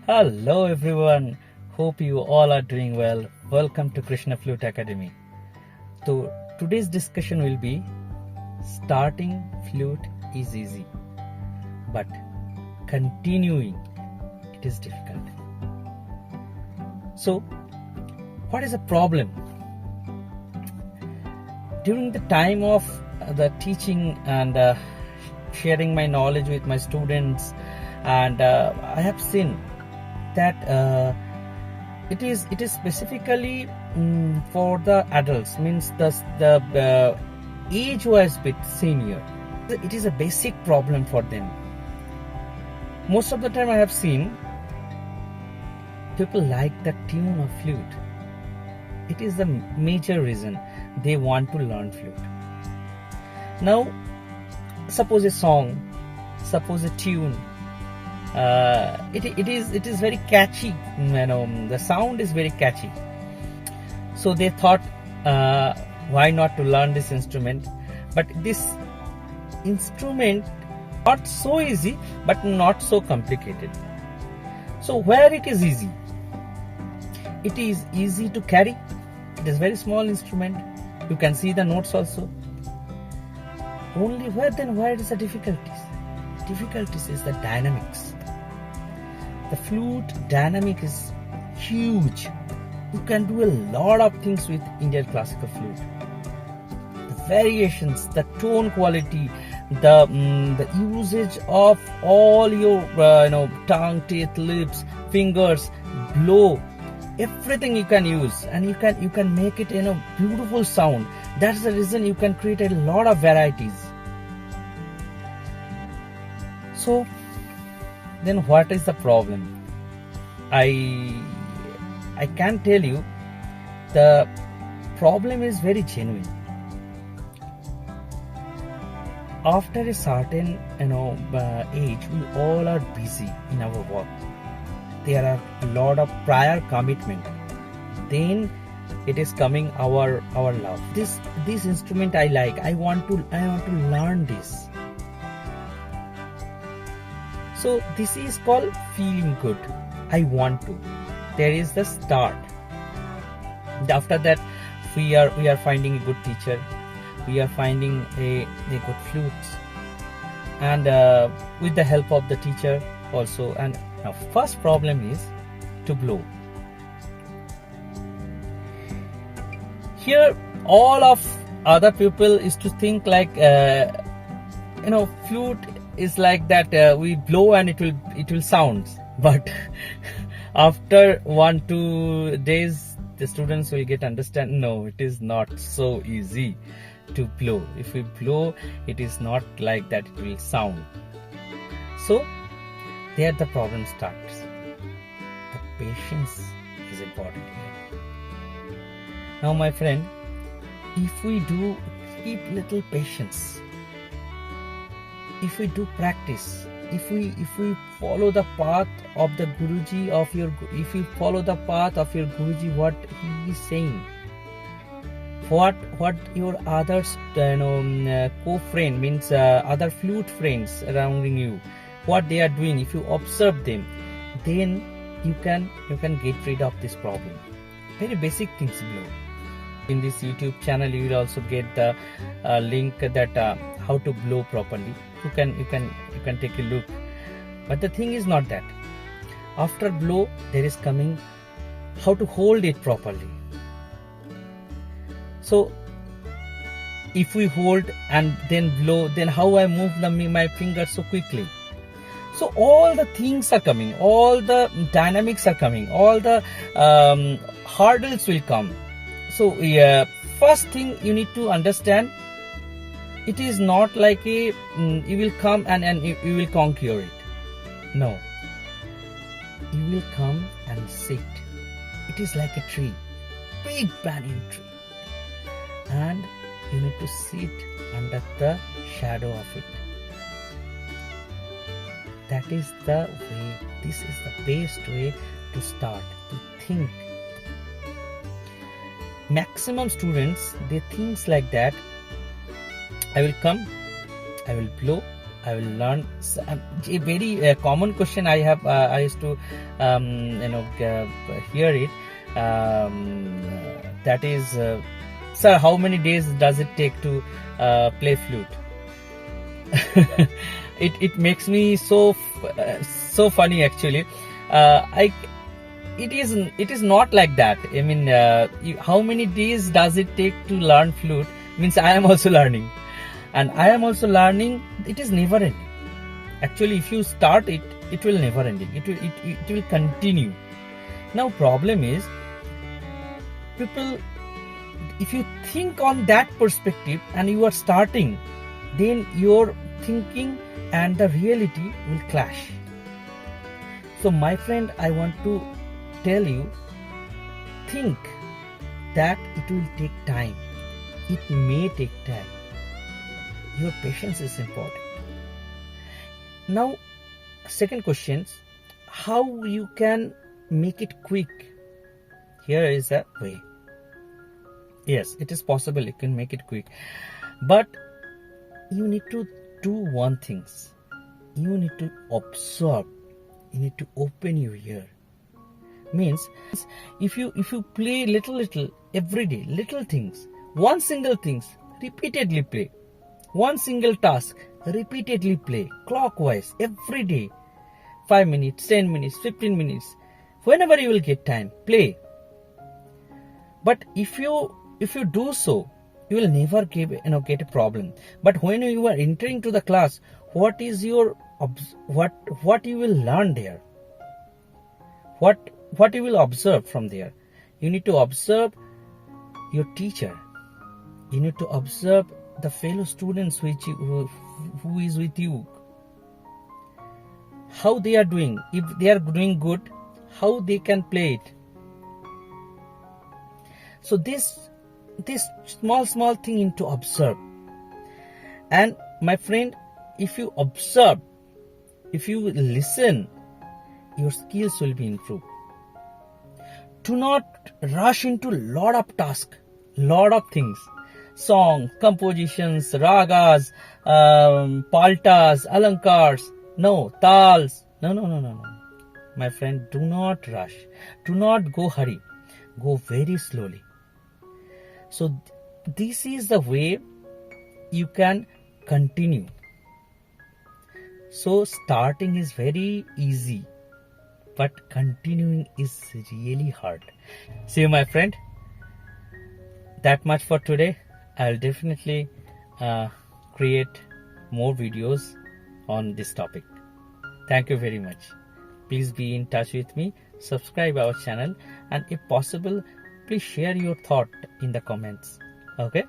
Hello everyone, hope you all are doing well. Welcome to Krishna Flute Academy. So today's discussion will be starting flute is easy, but continuing it is difficult. So what is the problem? During the time of the teaching and sharing my knowledge with my students, and I have seen that it is specifically for the adults, means the age was bit senior. It is a basic problem for them. Most of the time I have seen people like the tune of flute. It is the major reason they want to learn flute. Now suppose a song, suppose a tune, it is very catchy, the sound is very catchy, so they thought why not to learn this instrument. But this instrument not so easy but not so complicated. So where it is easy, it is easy to carry. It is very small instrument, you can see the notes also. Only where is the difficulties? Difficulties is the dynamics. The flute dynamic is huge. You can do a lot of things with Indian classical flute. The variations, the tone quality, the usage of all your tongue, teeth, lips, fingers, blow, everything you can use, and you can make it beautiful sound. That's the reason you can create a lot of varieties. So then what is the problem? I can tell you the problem is very genuine. After a certain age, we all are busy in our work. There are a lot of prior commitment. Then it is coming our love. This instrument I like. I want to learn this. So this is called feeling good. I want to. There is the start. After that, we are finding a good teacher. We are finding a good flute, and with the help of the teacher also. And now first problem is to blow. Here all of other people is to think like flute is like that, we blow and it will sound. But after 1-2 days the students will get understand, no, it is not so easy to blow. If we blow, it is not like that it will sound. So there the problem starts. The patience is important here. Now my friend, if we do keep little patience, if we do practice, if we follow the path of the Guruji if you follow the path of your Guruji, what he is saying, what your others co-friend, means other flute friends surrounding you, what they are doing, if you observe them, then you can get rid of this problem. Very basic things below. In this YouTube channel you will also get the link that how to blow properly. You can take a look. But the thing is not that. After blow, there is coming how to hold it properly. So if we hold and then blow, then how I move my fingers so quickly. So all the things are coming, all the dynamics are coming, all the hurdles will come. So first thing you need to understand, it is not like you will come and you will conquer it. No. You will come and sit. It is like a tree, big banyan tree. And you need to sit under the shadow of it. That is the way, this is the best way to start, to think. Maximum students, they think like that, I will come, I will blow, I will learn. A very common question I have, I used to hear it, that is, sir, how many days does it take to play flute? It makes me so funny actually. It is not like that. I mean, how many days does it take to learn flute? Means I am also learning, and I am also learning. It is never ending. Actually, if you start it, it will never ending. It will continue. Now, problem is, people, if you think on that perspective and you are starting, then your thinking and the reality will clash. So my friend, I want to tell you, think that it will take time. It may take time. Your patience is important. Now, second question, how you can make it quick? Here is a way. Yes, it is possible you can make it quick, but you need to do one thing. You need to observe. You need to open your ear. Means, if you play little every day, little things, one single things, repeatedly play. One single task, repeatedly play, clockwise, every day. 5 minutes, 10 minutes, 15 minutes. Whenever you will get time, play. But if you do so, you will never get a problem. But when you are entering to the class, what is your what you will learn there? What you will observe from there? You need to observe your teacher. You need to observe the fellow students who is with you. How they are doing. If they are doing good, how they can play it. So this small thing you need to observe. And my friend, if you observe, if you listen, your skills will be improved. Do not rush into lot of tasks, lot of things. Songs, compositions, ragas, paltas, alankars, no, tals. No. My friend, do not rush. Do not go hurry. Go very slowly. So this is the way you can continue. So starting is very easy, but continuing is really hard. See you, my friend. That much for today. I'll definitely create more videos on this topic. Thank you very much. Please be in touch with me. Subscribe our channel, and if possible, please share your thought in the comments. Okay.